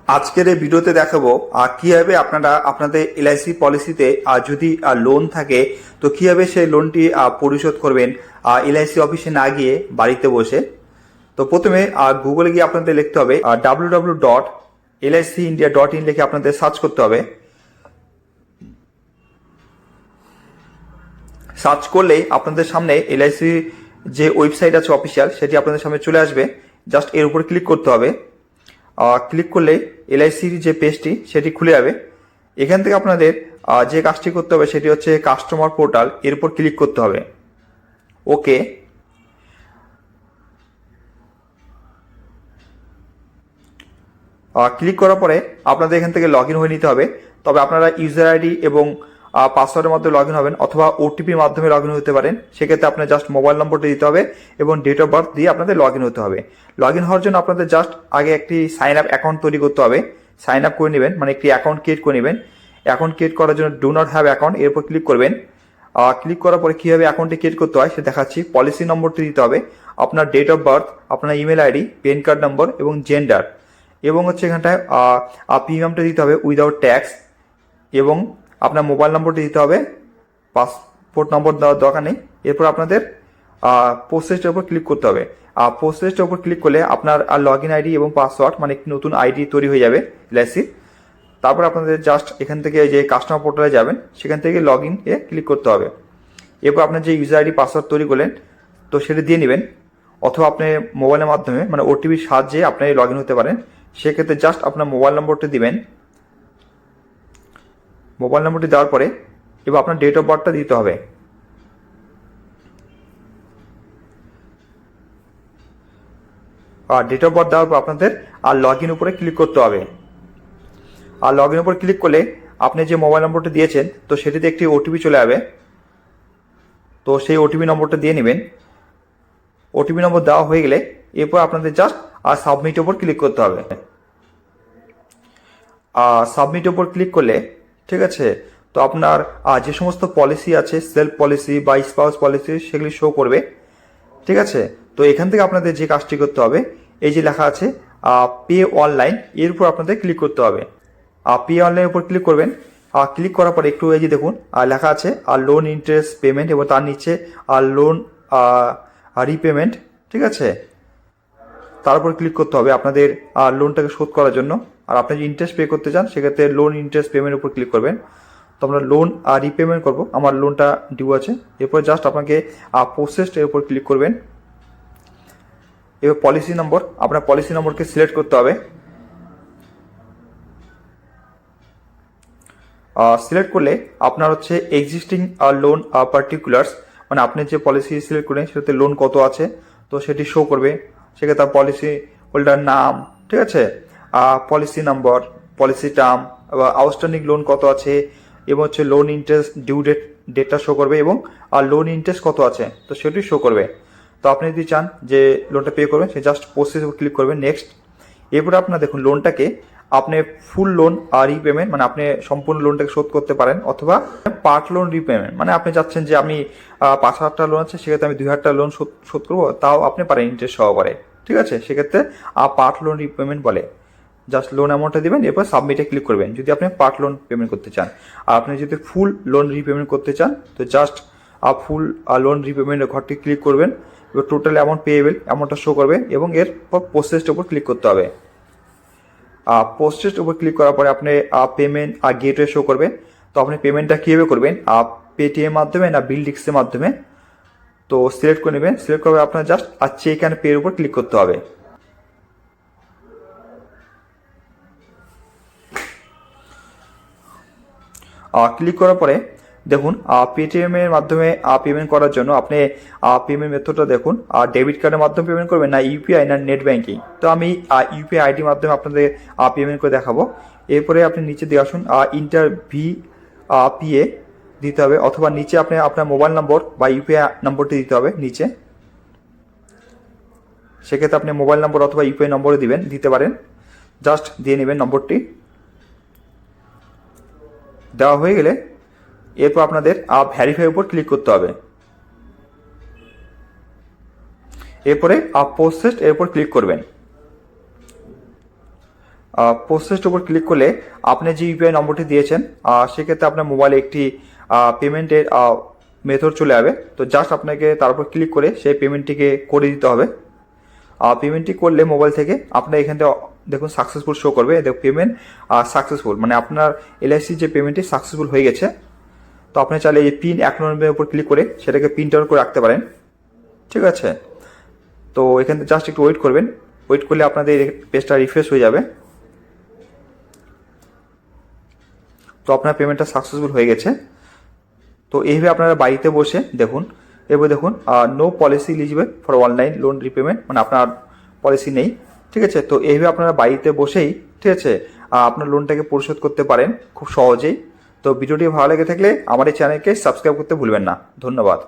আজকের এই ভিডিওতে দেখাবো কিভাবে আপনারা আপনাদের এলআইসি পলিসিতে যদি লোন থাকে তো কিভাবে সেই লোনটি পরিশোধ করবেন এলআইসি অফিসে না গিয়ে বাড়িতে বসে। তো প্রথমে গুগলে গিয়ে আপনাদের লিখতে হবে www.licindia.in লিখে আপনাদের সার্চ করতে হবে। সার্চ করলেই আপনাদের সামনে এলআইসি যে ওয়েবসাইট আছে অফিসিয়াল সেটি আপনাদের সামনে চলে আসবে। জাস্ট এর উপর ক্লিক করতে হবে। ক্লিক করলে এলআইসির যে পেজটি সেটি খুলে যাবে। এখান থেকে আপনাদের যে কাজটি করতে হবে সেটি হচ্ছে কাস্টমার পোর্টাল, এর উপর ক্লিক করতে হবে। ওকে, ক্লিক করার পরে আপনাদের এখান থেকে লগ ইন হয়ে নিতে হবে। তবে আপনারা ইউজার আইডি এবং পাসওয়ার্ডের মাধ্যমে লগ ইন হবেন অথবা ওটিপির মাধ্যমে লগ ইন হতে পারেন। সেক্ষেত্রে আপনার জাস্ট মোবাইল নম্বরটি দিতে হবে এবং ডেট অফ বার্থ দিয়ে আপনাদের লগ ইন হতে হবে। লগ ইন হওয়ার জন্য আপনাদের জাস্ট আগে একটি সাইন আপ অ্যাকাউন্ট তৈরি করতে হবে। সাইন আপ করে নেবেন, মানে একটি অ্যাকাউন্ট ক্রিয়েট করে নেবেন। অ্যাকাউন্ট ক্রিয়েট করার জন্য ডু নট হ্যাভ অ্যাকাউন্ট এর উপর ক্লিক করবেন। ক্লিক করার পরে কীভাবে অ্যাকাউন্টটি ক্রিয়েট করতে হয় সে দেখাচ্ছি। পলিসি নম্বরটি দিতে হবে, আপনার ডেট অফ বার্থ, আপনার email ID, PAN card number এবং জেন্ডার, এবং হচ্ছে এখানটায় প্রিমিয়ামটা দিতে হবে উইদাউট ট্যাক্স, এবং আপনার মোবাইল নম্বরটি দিতে হবে। পাসপোর্ট নম্বর দেওয়ার দরকার নেই। এরপর আপনাদের প্রসেসটার উপর ক্লিক করতে হবে। প্রসেসটার উপর ক্লিক করলে আপনার লগ ইন আইডি এবং পাসওয়ার্ড, মানে একটি নতুন আইডি তৈরি হয়ে যাবে এলআইসির। তারপর আপনাদের জাস্ট এখান থেকে যে কাস্টমার পোর্টালে যাবেন সেখান থেকে লগ ইন এ ক্লিক করতে হবে। এরপর আপনার যে ইউজার আইডি পাসওয়ার্ড তৈরি করলেন তো সেটা দিয়ে নেবেন, অথবা আপনি মোবাইলের মাধ্যমে মানে ওটিপির সাহায্যে আপনি লগ ইন হতে পারেন। সেক্ষেত্রে জাস্ট আপনার মোবাইল নম্বরটি দিবেন। মোবাইল নম্বরটি দেওয়ার পরে এবার আপনার ডেট অফ বার্থটা দিতে হবে। আর ডেট অফ বার্থ দেওয়ার পর আপনাদের লগ ইন উপরে ক্লিক করতে হবে। আর লগ ইন উপর ক্লিক করলে আপনি যে মোবাইল নম্বরটা দিয়েছেন তো সেটিতে একটি ওটিপি চলে যাবে। তো সেই ওটিপি নম্বরটা দিয়ে নেবেন। ওটিপি নম্বর দেওয়া হয়ে গেলে এরপর আপনাদের জাস্ট সাবমিট উপর ক্লিক করতে হবে। সাবমিট উপর ক্লিক করলে ঠিক আছে, তো আপনার যে সমস্ত পলিসি আছে সেলফ পলিসি বা স্পাউস পলিসি সেগুলি শো করবে। ঠিক আছে, তো এখান থেকে আপনাদের যে কাজটি করতে হবে, এই যে লেখা আছে পে অনলাইন, এর উপর আপনাদের ক্লিক করতে হবে। পে অনলাইন উপর ক্লিক করবেন। ক্লিক করার পর একটু এই যে দেখুন লেখা আছে লোন ইন্টারেস্ট পেমেন্ট, এবং তার নিচে লোন রিপেমেন্ট। ঠিক আছে, তার উপর ক্লিক করতে হবে আপনাদের লোনটাকে শোধ করার জন্য। আর আপনি যদি ইন্টারেস্ট পে করতে চান সেক্ষেত্রে লোন ইন্টারেস্ট পেমেন্ট উপর ক্লিক করবেন। তো আমরা লোন রিপেমেন্ট করব, আমার লোনটা ডিউ আছে। এরপর জাস্ট আপনাকে প্রসেসড এর উপর ক্লিক করবেন। এবার পলিসি নম্বর, আপনার পলিসি নম্বরকে সিলেক্ট করতে হবে। সিলেক্ট করলে আপনার হচ্ছে এক্সিস্টিং লোন পার্টিকুলার্স, মানে আপনি যে পলিসি সিলেক্ট করেন সেটাতে লোন কত আছে তো সেটি শো করবে। সেক্ষেত্রে পলিসি হোল্ডার নাম, ঠিক আছে, policy number, policy term, outstanding loan কত আছে, এবং হচ্ছে লোন ইন্টারেস্ট ডিউ ডেটটা শো করবে, এবং লোন ইন্টারেস্ট কত আছে তো সেটি শো করবে। তো আপনি যদি চান যে লোনটা পে করবেন সে জাস্ট প্রসেস উপর ক্লিক করবেন, নেক্সট। এরপরে আপনার দেখুন লোনটাকে আপনি ফুল লোন রিপেমেন্ট, মানে আপনি সম্পূর্ণ লোনটাকে শোধ করতে পারেন, অথবা পার্ট লোন রিপেমেন্ট, মানে আপনি চাচ্ছেন যে আমি 5,000 টাকা লোন আছে সেক্ষেত্রে আমি 2,000 টাকা লোন শোধ করবো, তাও আপনি পারেন ইন্টারেস্ট সহকারে। ঠিক আছে, সেক্ষেত্রে পার্ট লোন রিপেমেন্ট বলে। জাস্ট লোন অ্যামাউন্টটা দেবেন, এরপর সাবমিটে ক্লিক করবেন যদি আপনি পার্ট লোন পেমেন্ট করতে চান। আর আপনি যদি ফুল লোন রিপেমেন্ট করতে চান তো জাস্ট ফুল লোন রিপেমেন্টের ঘরটি ক্লিক করবেন। এবার টোটাল অ্যামাউন্ট পেয়েবেল অ্যামাউন্টটা শো করবে, এবং এরপর প্রসেসড উপর ক্লিক করতে হবে। প্রসেসড উপর ক্লিক করার পরে আপনি পেমেন্ট গেটওয়ে শো করবে। তো আপনি পেমেন্টটা কীভাবে করবেন, পেটিএম মাধ্যমে না বিলডিক্সের মাধ্যমে, তো সিলেক্ট করে নেবেন। সিলেক্ট করবে আপনার জাস্ট চেক অ্যান্ড পে এর উপর ক্লিক করতে হবে। ক্লিক করার পরে দেখুন পেটিএম এর মাধ্যমে পেমেন্ট করার জন্য আপনি পেমেন্ট মেথডটা দেখুন, ডেবিট কার্ডের মাধ্যমে পেমেন্ট করবেন না ইউপিআই না নেট ব্যাঙ্কিং। তো আমি ইউপিআই আইডির মাধ্যমে আপনাদের পেমেন্ট করে দেখাবো। এরপরে আপনি নিচে দিয়ে আসুন ইন্টার পিএ দিতে হবে, অথবা নিচে আপনি আপনার মোবাইল নম্বর বা ইউপিআই নম্বরটি দিতে হবে নিচে। সেক্ষেত্রে আপনি মোবাইল নম্বর অথবা ইউপিআই নম্বরে দিতে পারেন। জাস্ট দিয়ে নেবেন নম্বরটি। দেওয়া হয়ে গেলে এরপর আপনাদের ভ্যারিফাই উপর ক্লিক করতে হবে। এরপরে প্রসেসড এর উপর ক্লিক করবেন। প্রসেসড উপর ক্লিক করলে আপনি যে ইউপিআই নম্বরটি দিয়েছেন সেক্ষেত্রে আপনার মোবাইলে একটি পেমেন্টের মেথড চলে যাবে। তো জাস্ট আপনাকে তার উপর ক্লিক করে সেই পেমেন্টটিকে করে দিতে হবে। পেমেন্টটি করলে মোবাইল থেকে আপনার এখান থেকে দেখুন সাকসেসফুল শো করবে, দেখুন পেমেন্ট সাকসেসফুল, মানে আপনার এলআইসি যে পেমেন্টটি সাকসেসফুল হয়ে গেছে। তো আপনি চাইলে এই পিন অ্যাকনলেজমেন্টের উপর ক্লিক করে সেটাকে প্রিন্ট আউট করে রাখতে পারেন, ঠিক আছে। তো এখান থেকে জাস্ট একটু ওয়েট করবেন, ওয়েট করলে আপনাদের পেজটা রিফ্রেশ হয়ে যাবে। তো আপনার পেমেন্টটা সাকসেসফুল হয়ে গেছে। তো এইভাবে আপনারা বাড়িতে বসে দেখুন, এবার দেখুন no policy eligible for online loan repayment, মানে আপনার পলিসি নেই, ঠিক আছে। তো এইভাবে আপনারা বাড়িতে বসেই, ঠিক আছে, আপনার লোনটাকে পরিশোধ করতে পারেন খুব সহজেই। তো ভিডিওটি ভালো লেগে থাকলে আমার এই চ্যানেলকে সাবস্ক্রাইব করতে ভুলবেন না। ধন্যবাদ।